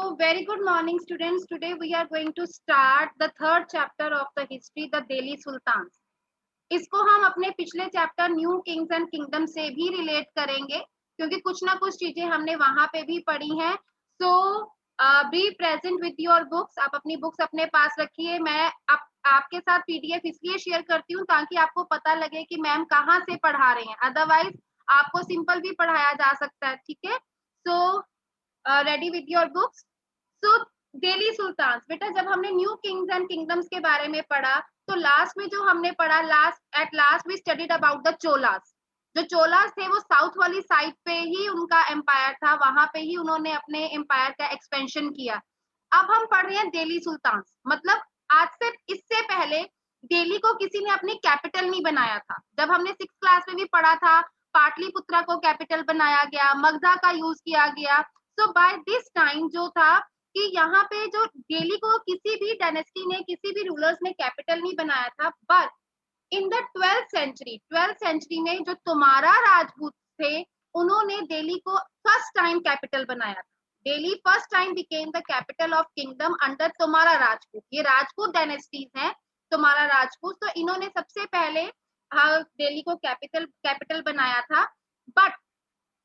So, very good morning, students. Today we are going to start the third chapter of the history, the Delhi Sultans. इसको हम अपने पिछले chapter new Kings and kingdom से भी relate करेंगे, क्योंकि कुछ ना कुछ चीजें हमने वहां पे भी पढ़ी हैं. So be present with your books. आप अपनी बुक्स अपने पास रखिए. मैं आपके साथ पीडीएफ इसलिए शेयर करती हूँ ताकि आपको पता लगे कि मैम कहाँ से पढ़ा रहे हैं. अदरवाइज आपको सिंपल भी पढ़ाया जा सकता है. ठीक है. So ready with your books. So Delhi सुल्तान. बेटा जब हमने न्यू किंग्स एंड किंगडम्स के बारे में पढ़ा तो लास्ट में जो हमने पढ़ा, at last we studied about the Cholas. जो चोलास थे वो साउथ वाली साइड पे ही उनका एम्पायर था, वहां पे ही उन्होंने अपने एम्पायर का एक्सपेंशन किया. अब हम पढ़ रहे हैं दिल्ली सुल्तान. मतलब आज से इससे पहले दिल्ली को किसी ने अपनी कैपिटल नहीं बनाया था. जब हमने 6th क्लास में भी पढ़ा था, पाटलिपुत्रा को कैपिटल बनाया गया, मगधा का यूज किया गया. सो बाय दिस टाइम जो था कि यहाँ पे जो दिल्ली को किसी भी डायनेस्टी ने, किसी भी रूलर्स ने कैपिटल नहीं बनाया था. But in the 12th century में जो तोमारा राजपूत थे उन्होंने दिल्ली को फर्स्ट टाइम कैपिटल बनाया था. Delhi first time became the capital of kingdom under Tomara Rajput. ये राजपूत डायनेस्टीज हैं, तोमारा राजपूत. तो इन्होंने सबसे पहले दिल्ली को कैपिटल बनाया था. But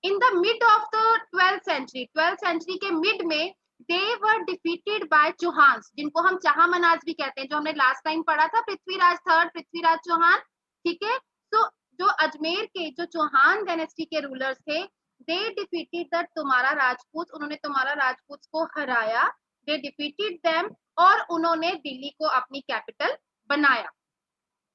in the mid of the 12th century के मिड में they were defeated by Chauhan, जिनको हम चाहमनाज भी कहते हैं, जो हमने लास्ट टाइम पढ़ा था. पृथ्वीराज थर्ड, पृथ्वीराज चौहान. ठीक है. तो जो अजमेर के जो चौहान डायनेस्टी के रूलर्स थे, they defeated the Tomara Rajput. उन्होंने तोमारा राजपूत को हराया. they defeated them और उन्होंने दिल्ली को अपनी कैपिटल बनाया.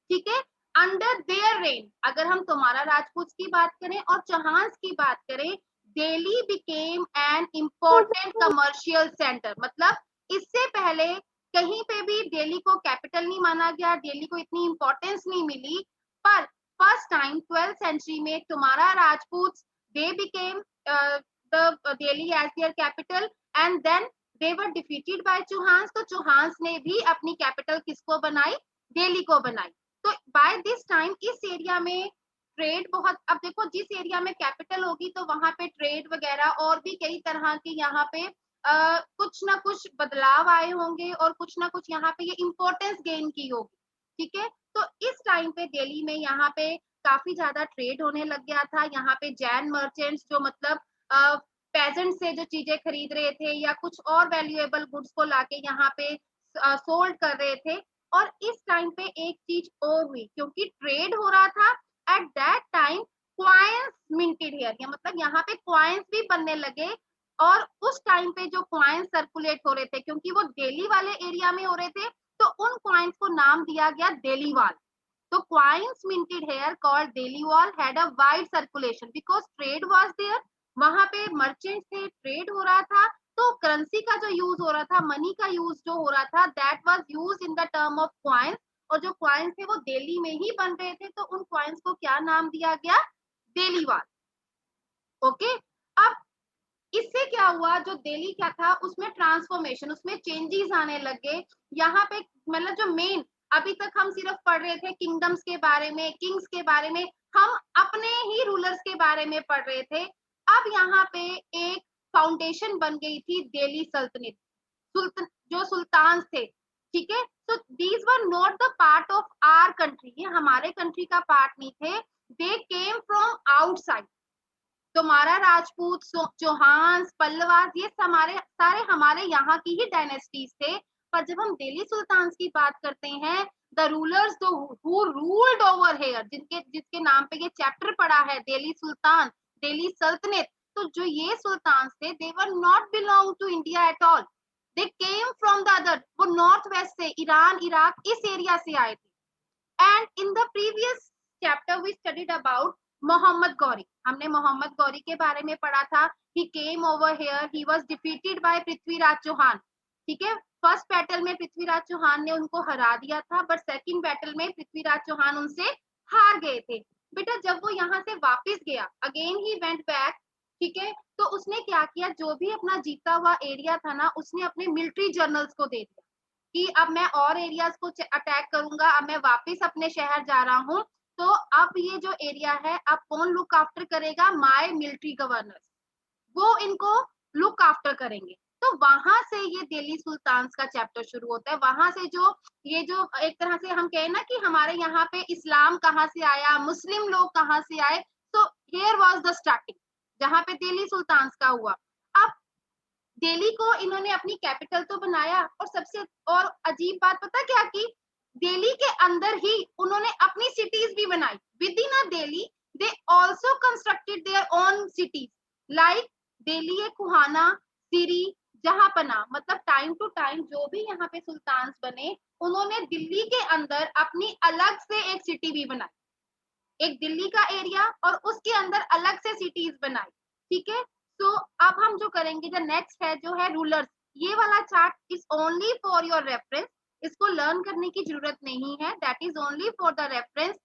ठीक है. अंडर देयर रेन, अगर हम तोमारा राजपूत की बात करें और चौहान की बात करें, Delhi became an important commercial centre. मतलब इससे पहले कहीं पे भी दिल्ली को कैपिटल नहीं माना गया, दिल्ली को इतनी इंपॉर्टेंस नहीं मिली. पर फर्स्ट टाइम 12th सेंचुरी में Tomara Rajput they became the Delhi as their capital and then they were defeated by Chauhan. तो चौहान ने भी अपनी कैपिटल किसको बनाई? दिल्ली को बनाई. तो बाय दिस टाइम इस एरिया में ट्रेड बहुत, अब देखो जिस एरिया में कैपिटल होगी तो वहां पे ट्रेड वगैरह और भी कई तरह के यहाँ पे कुछ ना कुछ बदलाव आए होंगे और कुछ ना कुछ यहाँ पे ये इम्पोर्टेंस गेन की होगी. ठीक है. तो इस टाइम पे दिल्ली में यहाँ पे काफी ज्यादा ट्रेड होने लग गया था. यहाँ पे जैन मर्चेंट्स जो मतलब पेजेंट से जो चीजें खरीद रहे थे या कुछ और वैल्यूएबल गुड्स को लाके यहाँ पे सोल्ड कर रहे थे. और इस टाइम पे एक चीज और हुई, क्योंकि ट्रेड हो रहा था eight that time coins minted here, या मतलब यहाँ पे क्वाइंस भी बनने लगे. और उस टाइम पे जो क्वाइंस सर्कुलेट हो रहे थे, क्योंकि वो दिल्ली वाले एरिया में हो रहे थे, तो उन क्वाइंस को नाम दिया गया दिल्ली वाल. तो coins minted here called Dehliwal had a wide circulation because trade was there. वहां पे मर्चेंट थे, ट्रेड हो रहा था, तो करेंसी का जो यूज हो रहा था, मनी का यूज जो हो रहा था, that was use in the term of coins. और जो क्वाइंस थे वो दिल्ली में ही बन रहे थे, तो उन क्वाइंस को क्या नाम दिया गया? दिल्ली वाल. ओके. अब इससे क्या हुआ, जो दिल्ली क्या था उसमें ट्रांसफॉर्मेशन, उसमें चेंजेस आने लगे. यहाँ पे मतलब जो मेन, अभी तक हम सिर्फ पढ़ रहे थे किंगडम्स के बारे में, किंग्स के बारे में, हम अपने ही रूलर्स के बारे में पढ़ रहे थे. अब यहाँ पे एक फाउंडेशन बन गई थी दिल्ली सल्तनत, जो सुल्तान थे. ठीक है. तो these were not the part of our country, ये हमारे कंट्री का पार्ट नहीं थे. They came from outside. Tomara Rajput, Chauhan, Pallavas, ये सारे हमारे यहाँ की ही डायनेस्टीज थे. पर जब हम दिल्ली सुल्तान की बात करते हैं, the rulers who ruled over here, जिसके नाम पे ये चैप्टर पड़ा है, दिल्ली सुल्तान, दिल्ली सल्तनत. तो जो ये सुल्तान थे, they were not belong to India at all. They came from the other, वो नॉर्थ वेस्ट से, ईरान, इराक, इस एरिया से आए थे. And in the previous chapter we studied about Mohammad Ghori. हमने मोहम्मद गौरी के बारे में पढ़ा था. He came over here, he was defeated by Prithviraj Chauhan. ठीक है. फर्स्ट बैटल में पृथ्वीराज चौहान ने उनको हरा दिया था, बट सेकंड बैटल में पृथ्वीराज चौहान उनसे हार गए थे. बेटा जब वो यहाँ से वापस गया, अगेन ही वेंट बैक. ठीक है. तो उसने क्या किया, जो भी अपना जीता हुआ एरिया था ना, उसने अपने मिलिट्री जर्नल्स को दे दिया कि अब मैं और एरियाज को अटैक करूंगा, अब मैं वापस अपने शहर जा रहा हूँ. तो अब ये जो एरिया है, अब कौन लुक आफ्टर करेगा? माय मिलिट्री गवर्नर्स, वो इनको लुक आफ्टर करेंगे. तो वहां से ये दिल्ली सुल्तान्स का चैप्टर शुरू होता है। वहां से जो ये जो एक तरह से हम कहें ना कि हमारे यहाँ पे इस्लाम कहाँ से आया, मुस्लिम लोग कहाँ से आए, तो हियर वाज द स्टार्टिंग, जहाँ पे दिल्ली सुल्तान्स का हुआ। अब दिल्ली को इन्होंने अपनी कैपिटल तो बनाया, और सबसे और अजीब बात पता क्या की, दिल्ली के अंदर ही उन्होंने अपनी सिटीज भी बनाई। Within a Delhi they also constructed their own cities, like Delhi e Kuhna, Siri, Jahanpanah. मतलब टाइम टू टाइम जो भी यहाँ पे सुल्तान्स बने, उन्होंने दिल्ली के अंदर अपनी अलग से एक सिटी भी बनाई, एक दिल्ली का एरिया और उसके अंदर अलग से सिटीज बनाई। ठीक है, तो अब हम जो करेंगे, जो नेक्स्ट है जो है रूलर्स, ये वाला chart is only for your reference, इसको लर्न करने की जरूरत नहीं है, that is only for the reference.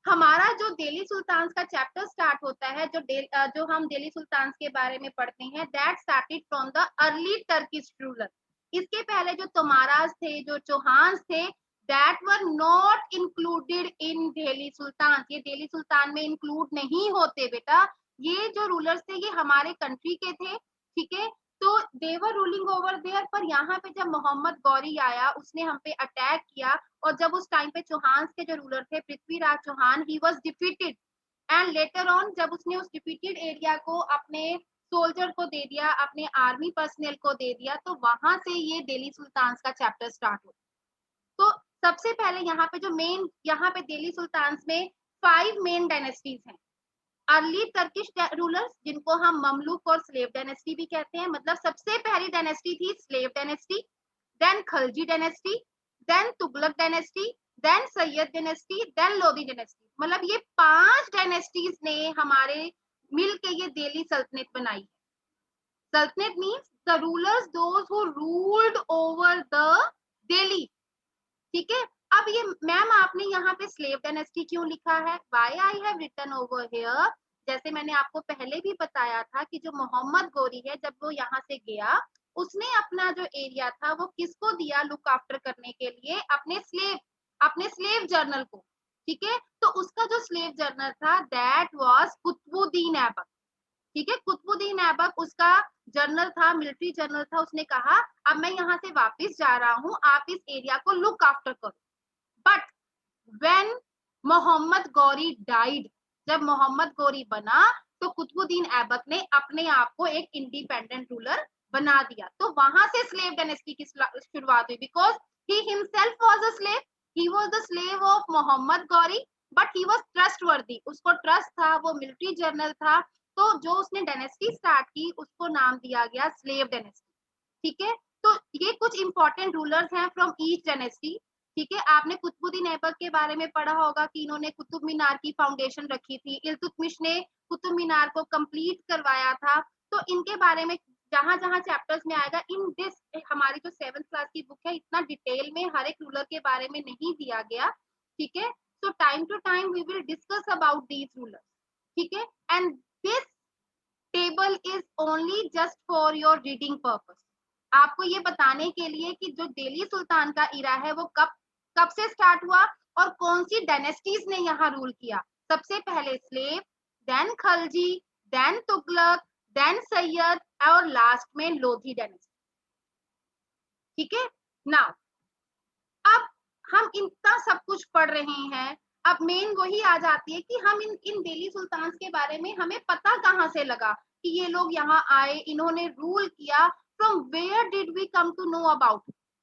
हमारा जो दिल्ली सुल्तान्स का चैप्टर स्टार्ट होता है, जो हम दिल्ली सुल्तान्स के बारे में पढ़ते हैं, that started from the early Turkish ruler. इसके पहले जो तोमाराज थे, जो चौहान्स थे, that were not included in Delhi sultan. ये दिल्ली सुल्तान में इंक्लूड नहीं होते बेटा। ये जो रूलर्स थे ये हमारे कंट्री के थे, ठीक है, तो देवर रूलिंग ओवर देयर। पर यहाँ पे जब मोहम्मद गौरी आया, उसने हम पे अटैक किया, और जब उस टाइम पे चौहान्स के जो रूलर थे Prithviraj Chauhan, he was defeated, and later on जब उसने उस डिफीटेड एरिया को अपने सोल्जर को दे दिया, अपने आर्मी पर्सनल को दे दिया, तो वहां से ये दिल्ली सुल्तान्स का चैप्टर स्टार्ट हुआ। तो सबसे पहले यहाँ पे जो मेन, यहाँ पे दिल्ली सुल्तान्स में 5 मेन डायनेस्टीज हैं। अर्ली टर्किश रूलर्स, जिनको हम ममलूक और स्लेव डायनेस्टी भी कहते हैं, मतलब सबसे पहली डायनेस्टी थी slave dynasty, then Khalji dynasty, then Tughlaq dynasty, then Sayyid dynasty, then Lodi dynasty. मतलब ये 5 डायनेस्टीज ने हमारे मिल के ये दिल्ली सल्तनत बनाई है। सल्तनत means the rulers those who ruled over the Delhi. ठीक है, अब ये मैम आपने यहाँ पे स्लेव डायनेस्टी क्यों लिखा है, why I have written over here. जैसे मैंने आपको पहले भी बताया था कि जो मोहम्मद गौरी है, जब वो यहाँ से गया, उसने अपना जो एरिया था वो किसको दिया लुक आफ्टर करने के लिए, अपने स्लेव जर्नल को। ठीक है, तो उसका जो स्लेव जर्नल था दैट वाज कुतुबुद्दीन ऐबक। ठीक है, कुतुबुद्दीन ऐबक उसका जर्नल था, मिलिट्री जर्नल था। उसने कहा अब मैं यहाँ से वापस जा रहा हूँ, आप इस एरिया को लुक आफ्टर करो। But when Mohammad Ghori died, जब मोहम्मद गौरी बना, तो कुतुबुद्दीन ऐबक ने अपने आप को एक इंडिपेंडेंट रूलर बना दिया। तो वहां से स्लेव डायनेस्टी की शुरुआत हुई, because he himself was a slave, he was the slave of Mohammad Ghori, but he was trustworthy, उसको ट्रस्ट था, वो मिलिट्री जर्नल था। तो जो उसने डायनेस्टी स्टार्ट की उसको नाम दिया गया स्लेव डायनेस्टी। ठीक है, तो ये कुछ इंपॉर्टेंट रूलर्स हैं फ्रॉम ईच डायनेस्टी। ठीक है, आपने कुतुबुद्दीन ऐबक के बारे में पढ़ा होगा कि इन्होंने कुतुब मीनार की फाउंडेशन रखी थी, इल्तुतमिश ने कुतुब मीनार को कंप्लीट करवाया था। तो इनके बारे में जहां जहां चैप्टर्स में आएगा, इन दिस हमारी जो 7th क्लास की बुक है, इतना डिटेल में हर एक रूलर के बारे में नहीं दिया गया। ठीक है, so time to time we will discuss about these rulers. ठीक है, and this table is only just for your reading purpose, आपको ये बताने के लिए कि जो दिल्ली सुल्तान का इरा है वो कब कब से स्टार्ट हुआ और कौन सी डायनेस्टीज ने यहाँ रूल किया। सबसे पहले slave, then Khalji, then Tughlaq, then Sayyid, और लास्ट में लोधी डायनेस्टी। ठीक है, नाउ अब हम इतना सब कुछ पढ़ रहे हैं, अब मेन वही आ जाती है कि हम इन दिल्ली सुल्तान के बारे में हमें पता कहाँ से लगा कि ये लोग यहाँ आए, इन्होंने रूल किया। From where did we come to know about?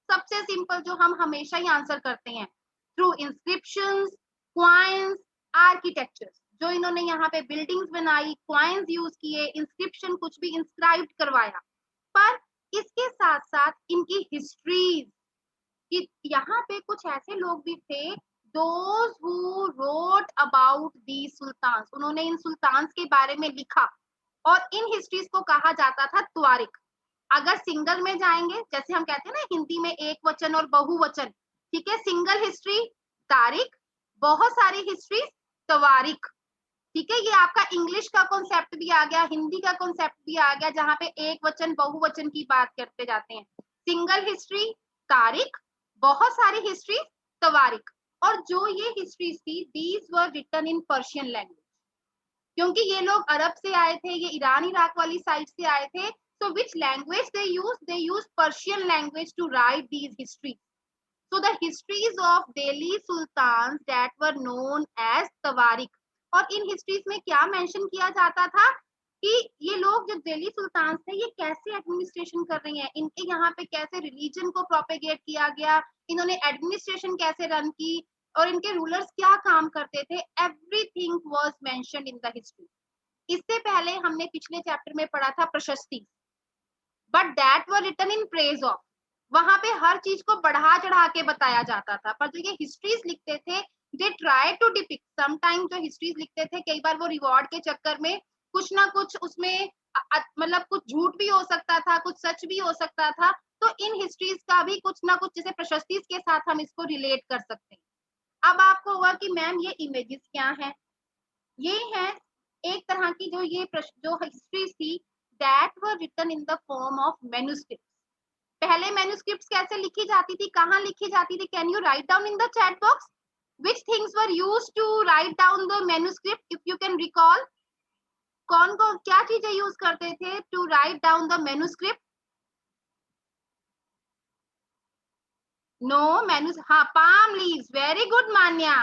सबसे सिंपल जो हम हमेशा ही आंसर करते हैं, थ्रू इंस्क्रिप्शंस, क्वाइंस, आर्किटेक्चर्स। जो इन्होंने यहाँ पे बिल्डिंग्स बनाई, क्वाइंस यूज किए, इंस्क्रिप्शन कुछ भी इंस्क्राइब करवाया। पर इसके साथ साथ इनकी हिस्ट्रीज, कि यहाँ पे कुछ ऐसे लोग भी थे, those who wrote about these sultans, उन्होंने इन सुल्तान्स के बारे में लिखा, और इन हिस्ट्रीज को कहा जाता था त्वारिख। अगर सिंगल में जाएंगे, जैसे हम कहते हैं ना हिंदी में एक वचन और बहुवचन, ठीक है, सिंगल हिस्ट्री तारीख, बहुत सारी हिस्ट्री तवारिख। ठीक है, ये आपका इंग्लिश का कॉन्सेप्ट भी आ गया, हिंदी का कॉन्सेप्ट भी आ गया, जहां पे एक वचन बहुवचन की बात करते जाते हैं। सिंगल हिस्ट्री तारीख, बहुत सारी हिस्ट्री तवारिख। और जो ये हिस्ट्रीज थी, these were written in Persian language, क्योंकि ये लोग अरब से आए थे, ये ईरान इराक वाली साइड से आए थे, So which language they use? They use Persian language to write these histories. So the histories of Delhi Sultans that were known as Tawarik. और इन histories में क्या mention किया जाता था कि ये लोग जो दिल्ली सुल्तान थे ये कैसे एडमिनिस्ट्रेशन कर रहे हैं, इनके यहाँ पे कैसे रिलीजन को प्रोपेगेट किया गया, इन्होंने एडमिनिस्ट्रेशन कैसे रन की और इनके रूलर्स क्या काम करते थे, everything was mentioned in the history. इससे पहले हमने पिछले चैप्टर में पढ़ा था prashasti, but that were written in praise of. वहां पे हर चीज को बढ़ा चढ़ा के बताया जाता था, पर जो ये हिस्ट्रीज लिखते थे they try to depict. Sometime जो हिस्ट्रीज लिखते थे कई बार वो रिवॉर्ड के चक्कर में कुछ ना कुछ उसमें मतलब कुछ झूठ भी हो सकता था, कुछ सच भी हो सकता था. तो इन हिस्ट्रीज का भी कुछ ना कुछ जैसे प्रशस्ति के साथ हम इसको रिलेट कर सकते हैं. अब आपको हुआ कि मैम ये इमेजेस क्या हैं? ये है एक तरह की जो ये जो हिस्ट्रीज थी that were written in the form of manuscript. पहले मैन्युस्क्रिप्ट्स कैसे लिखी जाती थी, कहाँ लिखी जाती थी? Can you write down in the chat box which things were used to write down the manuscript if you can recall. कौन कौन क्या चीजें यूज करते थे to write down the manuscript? No हाँ, palm leaves. Very good मान्या,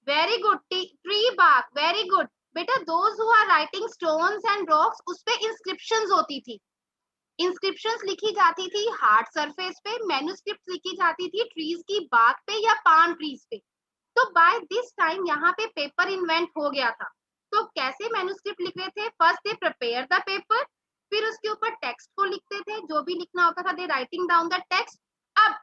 very good. Tree bark, very good. बेटा those who are writing stones and rocks उस पे inscriptions होती थी. इंस्क्रिप्शंस लिखी जाती थी हार्ड सरफेस पे, मैन्युस्क्रिप्ट लिखी जाती थी ट्रीज की बाग पे या पाम ट्रीज पे. तो बाय दिस टाइम यहाँ पे पेपर इन्वेंट हो गया था. तो कैसे मैन्युस्क्रिप्ट लिख रहे थे? First they prepare the paper, फिर उसके ऊपर टेक्स्ट को लिखते थे, जो भी लिखना होता था दे राइटिंग डाउन द टेक्स्ट. अब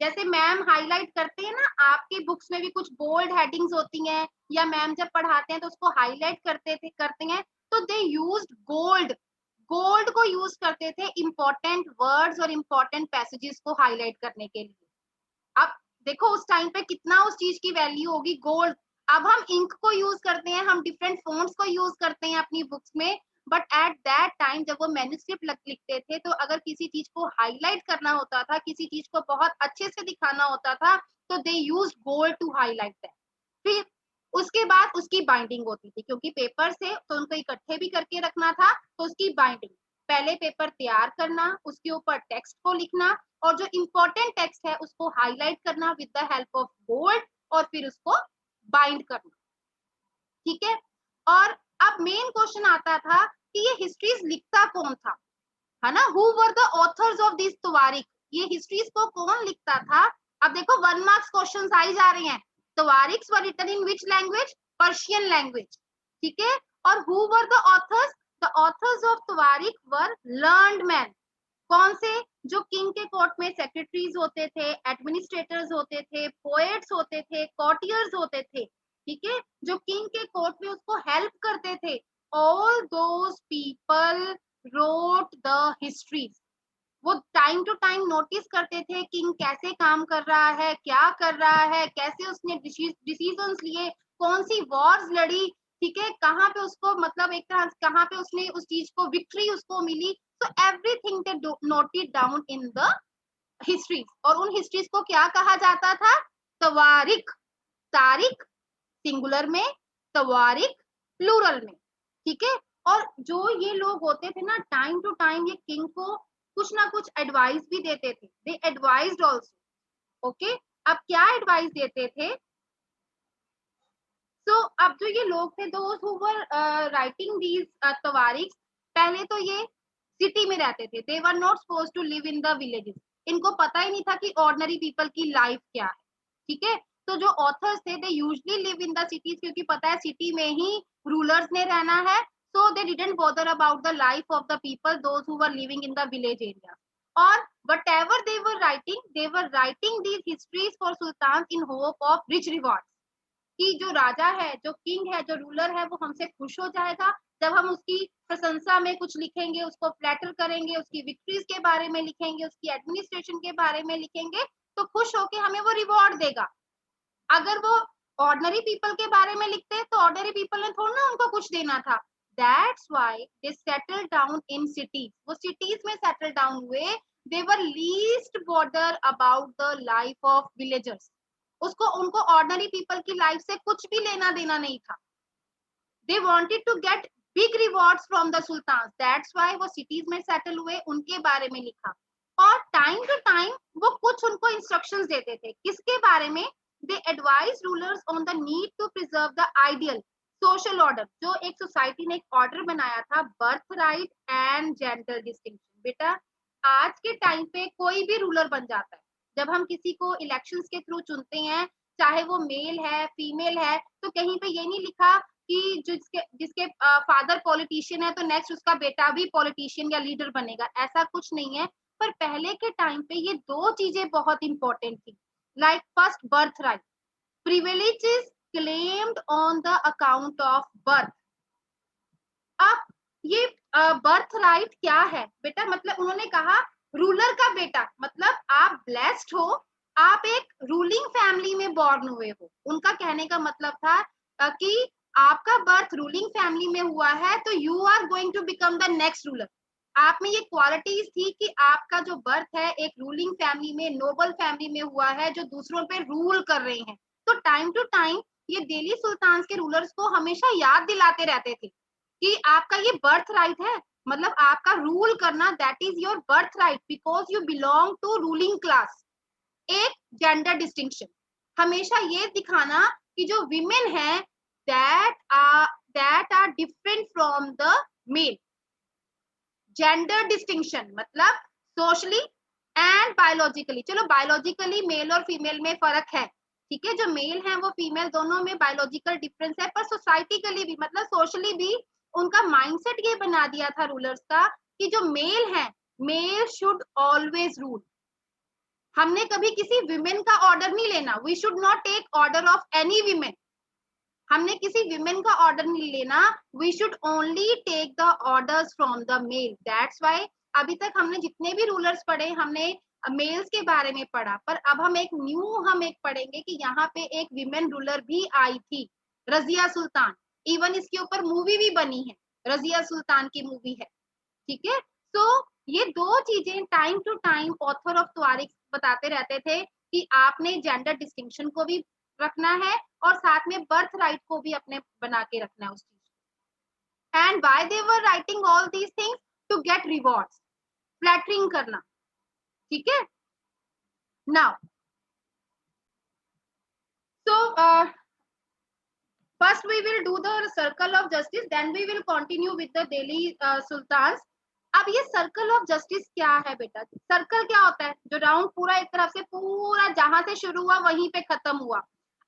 जैसे मैम हाईलाइट करते हैं ना, आपकी बुक्स में भी कुछ बोल्ड हेडिंग्स होती हैं या मैम जब पढ़ाते हैं तो उसको हाईलाइट करते हैं, तो दे यूज्ड गोल्ड को यूज करते थे इंपॉर्टेंट वर्ड्स और इंपॉर्टेंट पैसेजेस को हाईलाइट करने के लिए. अब देखो उस टाइम पे कितना उस चीज की वैल्यू होगी, गोल्ड. अब हम इंक को यूज करते हैं, हम डिफरेंट फॉन्ट्स को यूज करते हैं अपनी बुक्स में, बट एट दैट टाइम जब वो मैन्युस्क्रिप्ट लिखते थे तो अगर किसी चीज को हाईलाइट करना होता था, किसी चीज को बहुत अच्छे से दिखाना होता था, तो they use gold to highlight that. फिर उसके बाद उसकी बाइंडिंग होती थी, क्योंकि पेपर से तो उनको इकट्ठे भी करके रखना था, तो उसकी बाइंडिंग पहले पेपर तैयार करना, उसके ऊपर टेक्स्ट को लिखना और जो इम्पोर्टेंट टेक्स्ट है उसको हाईलाइट करना with the help of gold और फिर उसको बाइंड करना. ठीक है. और अब मेन क्वेश्चन आता था कि ये हिस्ट्रीज लिखता कौन था, है ना? Who were the authors of this tawarikh? ये हिस्ट्रीज को कौन लिखता था? अब देखो 1 मार्क्स क्वेश्चंस आई जा रहे हैं. Tawarikhs were written in which language? Persian language. ठीक है. और who were the authors? The authors of tawarikh were learned man. कौन से? जो किंग के कोर्ट में सेक्रेटरीज होते थे, एडमिनिस्ट्रेटर्स होते थे, पोएट्स होते थे, कॉटियर्स होते थे. ठीक है. जो किंग के कोर्ट में उसको हेल्प करते थे, all those people wrote the histories. वो टाइम टू टाइम नोटिस करते थे किंग कैसे काम कर रहा है, क्या कर रहा है, कैसे उसने डिसीजंस लिए, कौन सी वॉर्स लड़ी. ठीक है. कहाँ पे उसको मतलब एक तरह कहाँ पे उसने उस चीज को विक्ट्री उसको मिली. So everything they noted down in the histories. और उन histories को क्या कहा जाता था? तवारीख. तारीख सिंगुलर में, तवारीख प्लूरल में. ठीक है. और जो ये लोग होते थे ना, टाइम टू टाइम ये किंग को कुछ ना कुछ एडवाइस भी देते थे. दे एडवाइज्ड आल्सो. ओके. अब क्या एडवाइस देते थे? सो अब जो ये लोग थे those who were writing these tawarikh, पहले तो ये सिटी में रहते थे. They were not supposed to live in the villages. इनको पता ही नहीं था कि ऑर्डिनरी पीपल की लाइफ क्या है. ठीक है. तो जो ऑथर्स थे they usually live in the cities, क्योंकि पता है सिटी में ही रूलर्स ने रहना है. So they didn't bother about the life of the people those who were living in the village area. और whatever they were writing these histories for sultans in hope of rich rewards. कि जो राजा है, जो king है, जो ruler है, वो हमसे खुश हो जाएगा जब हम उसकी प्रशंसा में कुछ लिखेंगे, उसको फ्लैटर करेंगे, उसकी विक्ट्रीज के बारे में लिखेंगे, उसकी एडमिनिस्ट्रेशन के बारे में लिखेंगे, तो खुश होके हमें वो रिवॉर्ड देगा. अगर वो ऑर्डिनरी पीपल के बारे में लिखते तो ऑर्डिनरी पीपल ने थोड़ा ना उनको कुछ देना था. That's why they settle down in cities. वो सिटीज में सेटल डाउन हुए. They were least bother about the life of villagers. उसको उनको ऑर्डिनरी पीपल की लाइफ से कुछ भी लेना देना नहीं था. They wanted to get big rewards from the sultan, that's why वो सिटीज में सेटल हुए, उनके बारे में लिखा। और टाइम टू टाइम वो कुछ उनको इंस्ट्रक्शंस देते थे, किसके बारे में? They advise rulers on the need to preserve the ideal social order, जो एक सोसाइटी ने एक ऑर्डर बनाया था, birth right and gender distinction. बेटा आज के टाइम पे कोई भी रूलर बन जाता है, जब हम किसी को इलेक्शंस के थ्रू चुनते हैं, चाहे वो मेल है फीमेल है, तो कहीं पे ये नहीं लिखा कि जिसके जिसके फादर पॉलिटिशियन है तो नेक्स्ट उसका बेटा भी पॉलिटिशियन या लीडर बनेगा, ऐसा कुछ नहीं है। पर पहले के टाइम पे ये दो चीजें बहुत इंपॉर्टेंट थी, like first birth right, privileges claimed on the account of birth। अब ये बर्थ राइट क्या है बेटा? मतलब उन्होंने कहा रूलर का बेटा मतलब आप ब्लेस्ड हो, आप एक रूलिंग फैमिली में बॉर्न हुए हो। उनका कहने का मतलब था कि आपका बर्थ रूलिंग फैमिली में हुआ है तो you are going to become the next ruler. आप में ये क्वालिटीज थी कि आपका जो बर्थ है एक रूलिंग फैमिली में, नोबल फैमिली में हुआ है जो दूसरों पे रूल कर रहे हैं। तो टाइम टू टाइम ये दिल्ली सुल्तान के रूलर्स को हमेशा याद दिलाते रहते थे कि आपका ये बर्थ राइट है, मतलब आपका रूल करना, that is your birth right because you belong to ruling class. एक जेंडर डिस्टिंक्शन, हमेशा ये दिखाना कि जो विमेन है that are different from the male. Gender distinction मतलब सोशली एंड बायोलॉजिकली, चलो बायोलॉजिकली मेल और फीमेल में फर्क है, ठीक है, जो मेल है वो फीमेल, दोनों में बायोलॉजिकल डिफरेंस है, पर सोसाइटिकली भी मतलब सोशली भी उनका माइंडसेट ये बना दिया था रूलर्स का कि जो मेल है, मेल शुड ऑलवेज रूल। हमने कभी किसी विमेन का ऑर्डर नहीं लेना, we should not take order of any women. हमने किसी विमेन का ऑर्डर नहीं लेना, we should only take the orders from the male. That's why अभी तक हमने जितने भी रूलर्स पढ़े हमने मेल्स के बारे में पढ़ा, पर अब हम एक पढ़ेंगे कि यहाँ पे एक विमेन रूलर भी आई थी, रजिया सुल्तान। इवन इसके ऊपर मूवी भी बनी है, रजिया सुल्तान की मूवी है, ठीक है। तो ये दो चीजें time to time author of tawarikh बताते रहते थे कि आपने जेंडर डिस्टिंक्शन को भी रखना है और साथ में बर्थ राइट को भी अपने बना के रखना है उस चीज। And why they were writing all these things? To get rewards, flattering करना, ठीक है। Now so first we will do the circle of justice, then we will continue with the Delhi sultans। अब ये सर्कल ऑफ जस्टिस क्या है बेटा? Circle क्या होता है? जो राउंड पूरा एक तरफ से पूरा जहां से शुरू हुआ वहीं पे खत्म हुआ।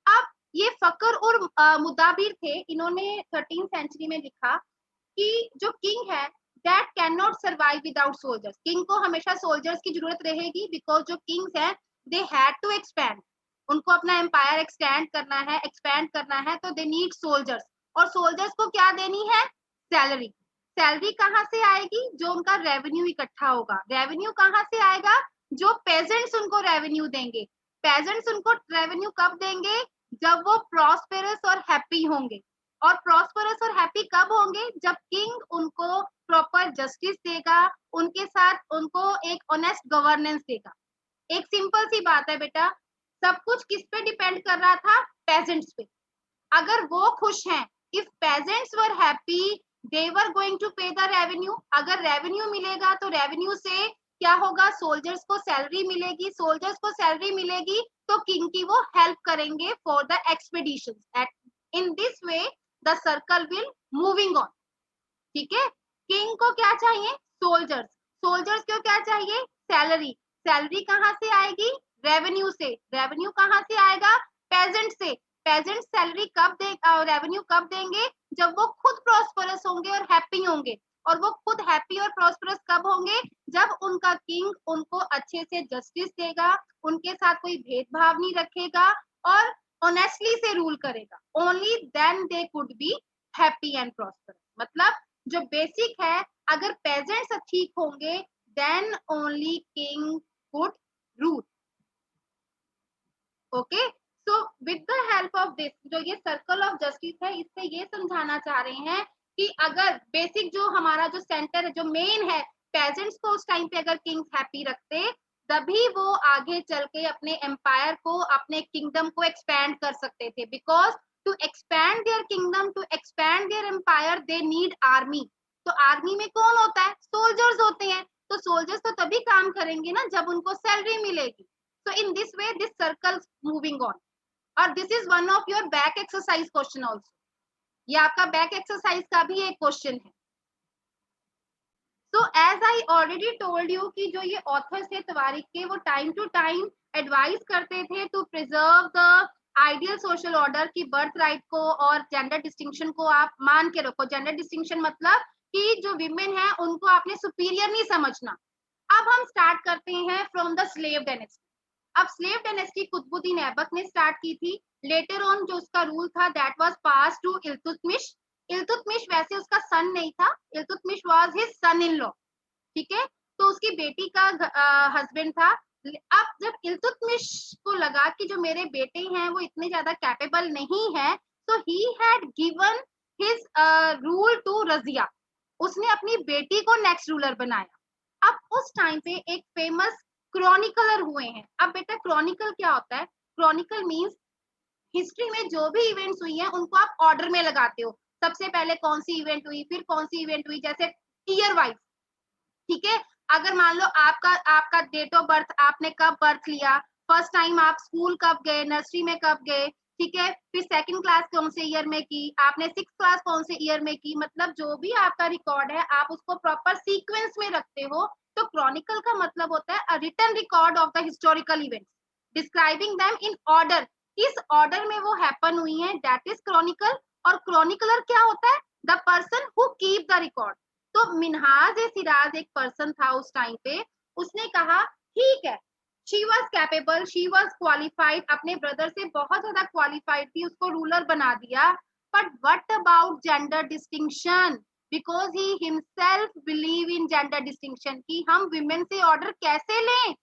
अब ये फकर और मुदाबिर थे, इन्होंने 13th सेंचुरी में लिखा कि जो किंग है that can not survive without soldiers. King को हमेशा सोल्जर्स की जरूरत रहेगी बिकॉज जो किंग्स हैं दे हैड टू एक्सपैंड, उनको अपना एम्पायर एक्सपैंड करना है तो दे नीड सोल्जर्स। और सोल्जर्स को क्या देनी है? सैलरी। सैलरी कहाँ से आएगी? जो उनका रेवेन्यू इकट्ठा होगा। रेवेन्यू कहाँ से आएगा? जो पेजेंट्स उनको रेवेन्यू देंगे। पेजेंट्स उनको रेवेन्यू कब देंगे? जब वो प्रॉस्पेरस और हैप्पी होंगे। और प्रॉस्पेरस और हैप्पी कब होंगे? जब किंग उनको प्रॉपर जस्टिस देगा, उनके साथ उनको एक ऑनेस्ट गवर्नेंस देगा। एक सिंपल सी बात है बेटा, सब कुछ किस पे डिपेंड कर रहा था? पेजेंट्स पे। अगर वो खुश हैं, if peasants were happy they were going to pay the revenue. अगर रेवेन्यू मिलेगा तो रेवेन्यू से क्या होगा? सोल्जर्स को सैलरी मिलेगी, सोल्जर्स को सैलरी मिलेगी तो किंग की वो हेल्प करेंगे for the expeditions. In this way the circle will moving on, ठीक है। किंग को क्या चाहिए? सोल्जर्स। सोल्जर्स को क्या चाहिए? सैलरी। सैलरी कहाँ से आएगी? रेवेन्यू से। रेवेन्यू कहाँ से आएगा? पेजेंट से। पेजेंट सैलरी कब दे, रेवेन्यू कब देंगे? जब वो खुद प्रॉस्परस होंगे और हैप्पी होंगे। और वो खुद हैप्पी और प्रॉस्परस कब होंगे? जब उनका किंग उनको अच्छे से जस्टिस देगा, उनके साथ कोई भेदभाव नहीं रखेगा और ऑनेस्टली से रूल करेगा। Only then they could be happy and prosperous. मतलब जो बेसिक है, अगर पेजेंट्स ठीक होंगे then only king could rule. Okay, so with the help of this, जो ये सर्कल ऑफ जस्टिस है, इससे ये समझाना चाह रहे हैं कि अगर बेसिक जो हमारा जो सेंटर है, जो मेन है, पेजेंट्स को उस टाइम पे अगर किंग्स हैप्पी रखते तभी वो आगे चल के अपने एम्पायर को, अपने किंगडम को एक्सपैंड कर सकते थे। Because to expand their kingdom, to expand their empire, they need army. तो आर्मी में कौन होता है? सोल्जर्स होते हैं। तो सोल्जर्स तो तभी काम करेंगे ना जब उनको सैलरी मिलेगी। So in this way this circle moving on, और this is one of your back exercise question also. ये आपका बैक एक्सरसाइज का भी एक क्वेश्चन है। So as I already told you कि जो ये ऑथर्स थे तवारीख के, वो टाइम टू टाइम एडवाइस करते थे to preserve the ideal social order की बर्थ राइट को और जेंडर डिस्टिंक्शन को आप मान के रखो। जेंडर डिस्टिंक्शन मतलब कि जो विमेन है उनको आपने सुपीरियर नहीं समझना। अब हम स्टार्ट करते हैं फ्रॉम द स्लेव डायनेस्टी। अब स्लेव डायनेस्टी कुतुबुद्दीन ऐबक ने स्टार्ट की थी। लेटर ऑन जो उसका रूल था that was pass to Iltutmish. Iltutmish वैसे उसका सन नहीं था, Iltutmish was his son in law, ठीक है, तो उसकी बेटी का हस्बैंड था। अब जब इल्तुतमिश को लगा कि जो मेरे बेटे हैं वो इतने ज्यादा कैपेबल नहीं है, तो he had given his rule to Razia. उसने अपनी बेटी को नेक्स्ट रूलर बनाया। अब उस टाइम पे एक फेमस क्रॉनिकलर हुए हैं। अब बेटा क्रॉनिकल क्या होता है? क्रॉनिकल मींस हिस्ट्री में जो भी इवेंट्स हुई हैं उनको आप ऑर्डर में लगाते हो। सबसे पहले कौन सी इवेंट हुई, फिर कौन सी इवेंट हुई, जैसे ईयर वाइज, ठीक है। अगर मान लो आपका आपका डेट ऑफ बर्थ, आपने कब बर्थ लिया, फर्स्ट टाइम आप स्कूल कब गए, नर्सरी में कब गए, ठीक है, फिर सेकंड क्लास कौन से ईयर में की, आपने सिक्स क्लास कौन से ईयर में की, मतलब जो भी आपका रिकॉर्ड है आप उसको प्रॉपर सीक्वेंस में रखते हो। तो क्रॉनिकल का मतलब होता है a written record of the historical events describing them in order. किस ऑर्डर में वो हैपन हुई है, दैट इज क्रॉनिकल। और क्रॉनिकलर क्या होता है? The person who keep the record. तो मिनहाज ए सिराज एक पर्सन था उस टाइम पे, उसने कहा ठीक है, she was capable, she was qualified, अपने ब्रदर से बहुत ज्यादा क्वालिफाइड थी, उसको रूलर बना दिया। But what about gender distinction? Because he himself believe in gender distinction कि हम विमेन से ऑर्डर कैसे लें।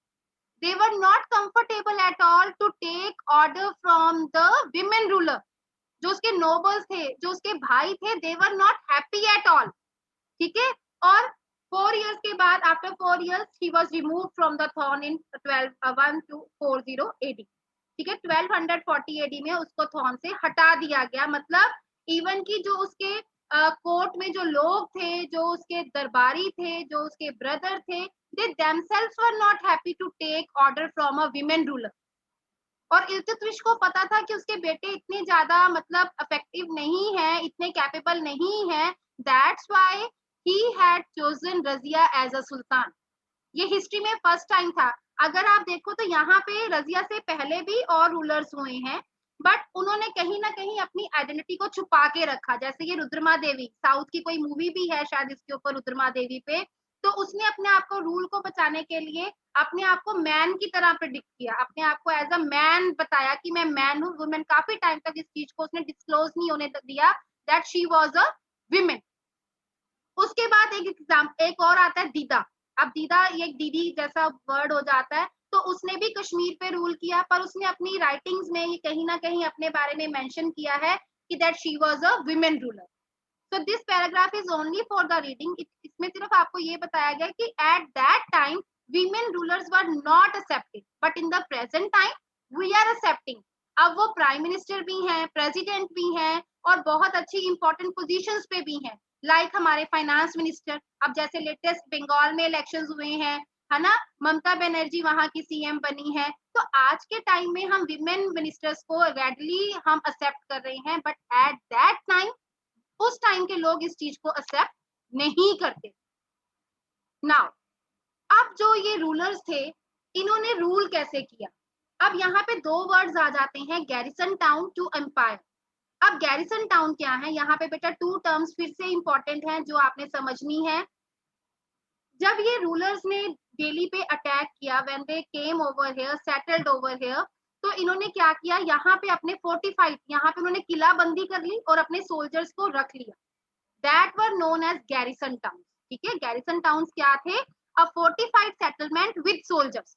they were not comfortable at all to take order from the women ruler। जो उसके नोबल्स थे, जो उसके भाई थे, they were not happy at all, ठीक है। और 4 years के बाद, after 4 years, he was removed from the throne in 1240 AD, ठीक है, 1240 AD में उसको थ्रोन से हटा दिया गया। मतलब इवन की जो उसके कोर्ट में जो लोग थे, जो उसके दरबारी थे, जो उसके ब्रदर थे, they themselves were not happy to take order from a women ruler। और इल्तुतमिश को पता था कि उसके बेटे इतने ज्यादा मतलब इफेक्टिव नहीं है, इतने कैपेबल नहीं है, that's why he had chosen Razia as a sultan. ये हिस्ट्री में फर्स्ट टाइम था। अगर आप देखो तो यहाँ पे रजिया से पहले भी और रूलर्स हुए हैं, बट उन्होंने कहीं ना कहीं अपनी आइडेंटिटी को छुपा के रखा। जैसे ये रुद्रमा देवी, साउथ की कोई मूवी भी है शायद इसके ऊपर, रुद्रमा देवी पे, तो उसने अपने आप को रूल को बचाने के लिए अपने आप को मैन की तरह प्रेडिक्ट किया, अपने आप को एज अ मैन बताया कि मैं मैन हूँ। वुमेन काफी टाइम तक इस चीज को उसने डिस्क्लोज नहीं होने दिया that she was a women. उसके बाद एक और आता है दीदा। अब दीदा ये दीदी जैसा वर्ड हो जाता है, तो उसने भी कश्मीर पे रूल किया, पर उसने अपनी राइटिंग्स में ये कहीं ना कहीं अपने बारे में मेंशन किया है कि that she was a women ruler. So this paragraph is only for the reading. इसमें सिर्फ आपको ये बताया गया कि at that time women rulers were not accepted, but in the present time we are accepting. अब वो प्राइम मिनिस्टर भी हैं, प्रेसिडेंट भी हैं, और बहुत अच्छी इंपॉर्टेंट पोजीशंस पे भी हैं, लाइक हमारे फाइनेंस मिनिस्टर। अब जैसे लेटेस्ट बंगाल में इलेक्शंस हुए हैं, है ना, ममता बनर्जी वहां की सीएम बनी है। तो आज के टाइम में हम विमेन मिनिस्टर्स को रेडली हम एक्सेप्ट कर रहे हैं, बट एट दैट टाइम, उस टाइम के लोग इस चीज को एक्सेप्ट नहीं करते। नाउ अब जो ये रूलर्स थे, इन्होंने रूल कैसे किया? अब यहाँ पे दो वर्ड्स आ जाते हैं, गैरिसन टाउन टू एम्पायर। अब गैरिसन टाउन क्या है? यहाँ पे बेटा टू टर्म्स फिर से इंपॉर्टेंट हैं जो आपने समझनी है। जब ये रूलर्स ने दिल्ली पे अटैक किया, when they came over here, settled over here, तो इन्होंने क्या किया, यहाँ पे अपने फोर्टिफाइड, यहाँ पे उन्होंने किला बंदी कर ली और अपने सोल्जर्स को रख लिया। That were known as garrison town, ठीक है। गैरिसन टाउन्स क्या थे? A fortified settlement with soldiers,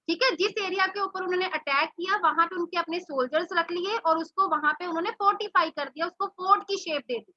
ठीक है। जिस एरिया के ऊपर उन्होंने अटैक किया वहां पे उनके अपने सोल्जर्स रख लिए और उसको वहां पे उन्होंने फोर्टिफाई कर दिया, उसको फोर्ट की शेप दे दी।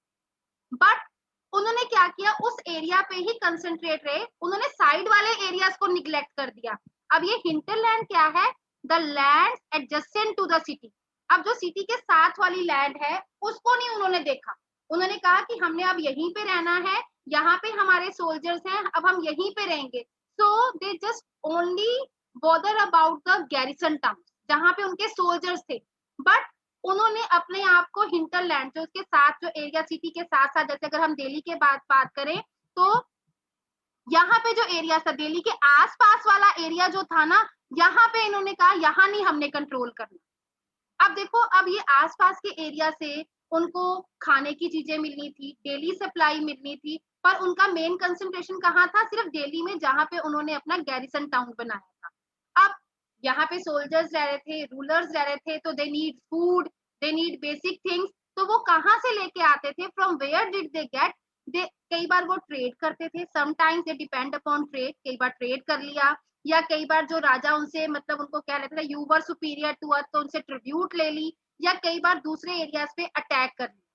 बट उन्होंने क्या किया, उस एरिया पे ही कंसंट्रेट रहे, उन्होंने साइड वाले एरियाज को निग्लेक्ट कर दिया। अब ये हिंटरलैंड क्या है? The land adjacent to the city. अब जो सिटी के साथ वाली लैंड है उसको नहीं उन्होंने देखा, उन्होंने कहा कि हमने अब यहीं पे रहना है, यहाँ पे हमारे सोल्जर्स हैं, अब हम यहीं पे रहेंगे। So they just only bother about the garrison town जहाँ पे उनके सोल्जर्स थे, बट उन्होंने अपने आप को हिंटरलैंड जो उसके साथ जो एरिया सिटी के साथ साथ, जैसे अगर हम दिल्ली के बात करें तो यहाँ पे जो एरिया था दिल्ली के आसपास वाला एरिया जो था ना, यहाँ पे इन्होंने कहा यहाँ नहीं हमने कंट्रोल करना। अब देखो, अब ये आसपास के एरिया से उनको खाने की चीजें मिलनी थी, डेली सप्लाई मिलनी थी, पर उनका मेन कंसंट्रेशन कहाँ था? सिर्फ दिल्ली में, जहाँ पे उन्होंने अपना गैरिसन टाउन बनाया था। अब यहाँ पे सोल्जर्स रह रहे थे, रूलर्स रह रहे थे, तो they need food, they need basic things, तो वो कहाँ से लेके आते थे? From where did they get? They कई बार वो ट्रेड करते थे, sometimes they depend upon trade, कई बार ट्रेड कर लिया, या कई बार जो राजा उनसे मतलब उनको क्या लेते थे, you were superior to us, तो उनसे ट्रिब्यूट ले ली, या कई बार दूसरे एरियाज पे अटैक कर लिया।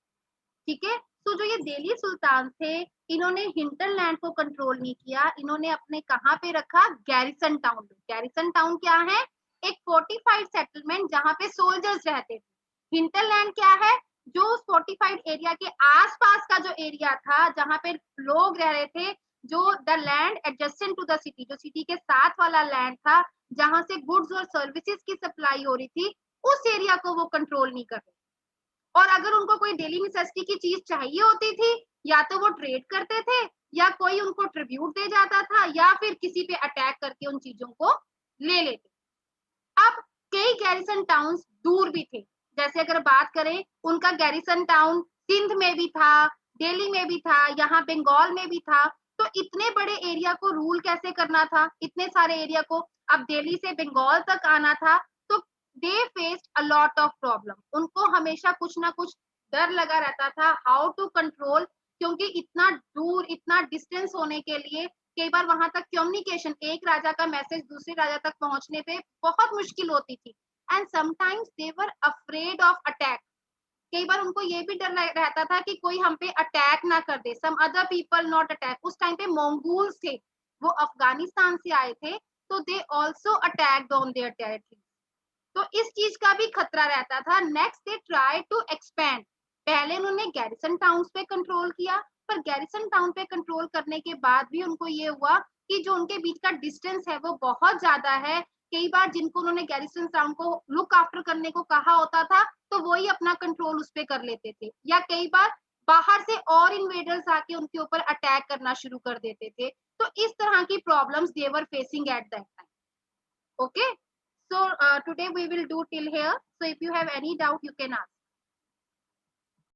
ठीक है, तो जो ये दिल्ली सुल्तान थे, इन्होंने हिंटरलैंड को कंट्रोल नहीं किया, इन्होंने अपने कहाँ पे रखा? गैरिसन टाउन में। गैरिसन टाउन क्या है? एक फोर्टिफाइड सेटलमेंट जहाँ पे सोल्जर्स रहते थे। हिंटरलैंड क्या है? जो उस फोर्टिफाइड एरिया के आसपास का जो एरिया था, जहाँ पे लोग रह रहे थे, जो the land adjacent to the city, जो सिटी के साथ वाला लैंड था, जहाँ से गुड्स और सर्विसेज की सप्लाई हो रही थी, उस एरिया को वो कंट्रोल नहीं कर रहे। और अगर उनको कोई डेली नेसेसिटी की चीज चाहिए होती थी, या तो वो ट्रेड करते थे, या कोई उनको ट्रिब्यूट दे जाता था, या फिर किसी पे अटैक करके उन चीजों को ले लेते। अब कई गैरिसन टाउन्स दूर भी थे, जैसे अगर बात करें, उनका गैरिसन टाउन सिंध में भी था, दिल्ली में भी था, यहाँ बंगाल में भी था। तो इतने बड़े एरिया को रूल कैसे करना था, इतने सारे एरिया को? अब दिल्ली से बंगाल तक आना था, तो दे faced a lot of problem, उनको हमेशा कुछ ना कुछ डर लगा रहता था, हाउ टू कंट्रोल, क्योंकि इतना दूर, इतना डिस्टेंस होने के लिए कई बार वहां तक कम्युनिकेशन, एक राजा का मैसेज दूसरे राजा तक पहुंचने पे बहुत मुश्किल होती थी। And sometimes they were afraid of attack, कई बार उनको ये भी डर रहता था कि कोई हम पे अटैक ना कर दे, some other people not attack. उस टाइम पे मंगोल्स थे, वो अफगानिस्तान से आए थे, तो they also attacked on their territory. तो इस चीज का भी खतरा रहता था। Next they try to expand, पहले उन्होंने गैरिसन टाउन्स पे कंट्रोल किया, पर गैरिसन टाउन पे कंट्रोल करने के बाद भी उनको ये हुआ कि जो उनके बीच का डिस्टेंस है वो बहुत ज्यादा है। कई बार जिनको उन्होंने गैरिसन टाउन को लुक आफ्टर करने को कहा होता था, तो वही अपना कंट्रोल उस पे कर लेते थे, या कई बार बाहर से और इन्वेडर्स आके उनके ऊपर अटैक करना शुरू कर देते थे। तो इस तरह की problems they were facing at that time. Okay, so today we will do till here. So if you have any doubt, you can ask.